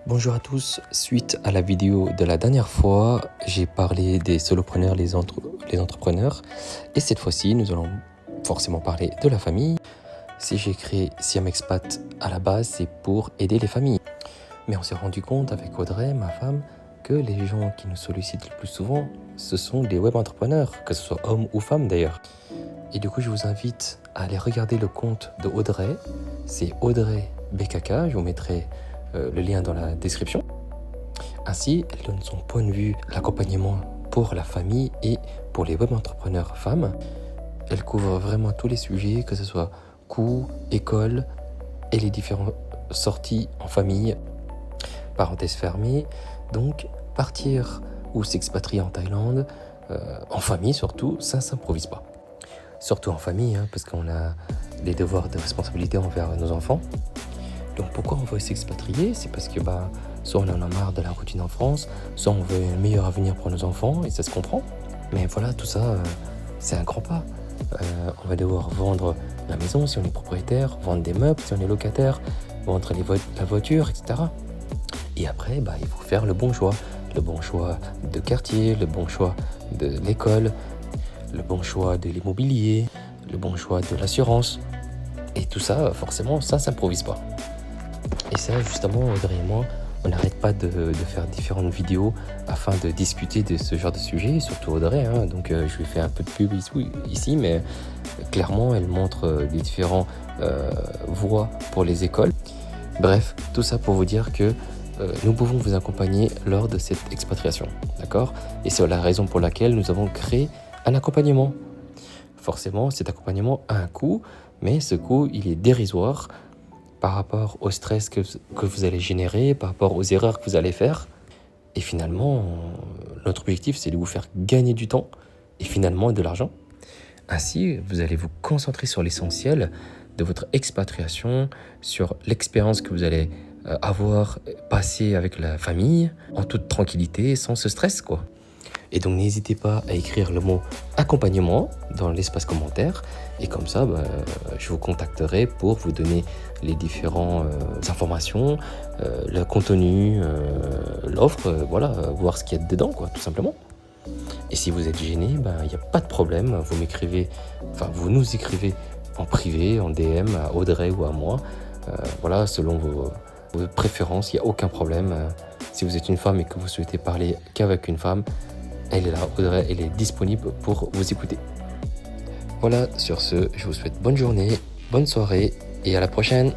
Bonjour à tous, suite à la vidéo de la dernière fois, j'ai parlé des solopreneurs, les entrepreneurs, et cette fois-ci, nous allons forcément parler de la famille. Si j'ai créé Siam Expat à la base, c'est pour aider les familles. Mais on s'est rendu compte avec Audrey, ma femme, que les gens qui nous sollicitent le plus souvent, ce sont les web entrepreneurs, que ce soit hommes ou femmes d'ailleurs. Et du coup, je vous invite à aller regarder le compte de Audrey, c'est Audrey BKK, je vous mettrai le lien dans la description. Ainsi, elle donne son point de vue, l'accompagnement pour la famille et pour les web entrepreneurs femmes. Elle couvre vraiment tous les sujets, que ce soit coûts, école et les différentes sorties en famille. Parenthèse fermée, donc partir ou s'expatrier en Thaïlande, en famille surtout, ça s'improvise pas. Surtout en famille, parce qu'on a des devoirs de responsabilité envers nos enfants. Donc pourquoi on veut s'expatrier? C'est parce que soit on en a marre de la routine en France, soit on veut un meilleur avenir pour nos enfants, et ça se comprend. Mais voilà, tout ça, c'est un grand pas. On va devoir vendre la maison si on est propriétaire, vendre des meubles si on est locataire, vendre la voiture, etc. Et après, il faut faire le bon choix. Le bon choix de quartier, le bon choix de l'école, le bon choix de l'immobilier, le bon choix de l'assurance. Et tout ça, forcément, ça s'improvise pas. Et ça, justement, Audrey et moi, on n'arrête pas de faire différentes vidéos afin de discuter de ce genre de sujet, surtout Audrey. Donc, je lui fais un peu de pub ici, mais clairement, elle montre les différentes voies pour les écoles. Bref, tout ça pour vous dire que nous pouvons vous accompagner lors de cette expatriation, d'accord? Et c'est la raison pour laquelle nous avons créé un accompagnement. Forcément, cet accompagnement a un coût, mais ce coût, il est dérisoire par rapport au stress que vous allez générer, par rapport aux erreurs que vous allez faire. Et finalement, notre objectif, c'est de vous faire gagner du temps et finalement de l'argent. Ainsi, vous allez vous concentrer sur l'essentiel de votre expatriation, sur l'expérience que vous allez avoir passée avec la famille, en toute tranquillité, sans ce stress, quoi. Et donc, n'hésitez pas à écrire le mot accompagnement dans l'espace commentaire. Et comme ça, je vous contacterai pour vous donner les différentes informations, le contenu, l'offre, voir ce qu'il y a dedans, quoi, tout simplement. Et si vous êtes gêné, il n'y a pas de problème. Vous nous écrivez en privé, en DM, à Audrey ou à moi. Selon vos préférences, il n'y a aucun problème. Si vous êtes une femme et que vous souhaitez parler qu'avec une femme, elle est là, Audrey, elle est disponible pour vous écouter. Voilà, sur ce, je vous souhaite bonne journée, bonne soirée et à la prochaine.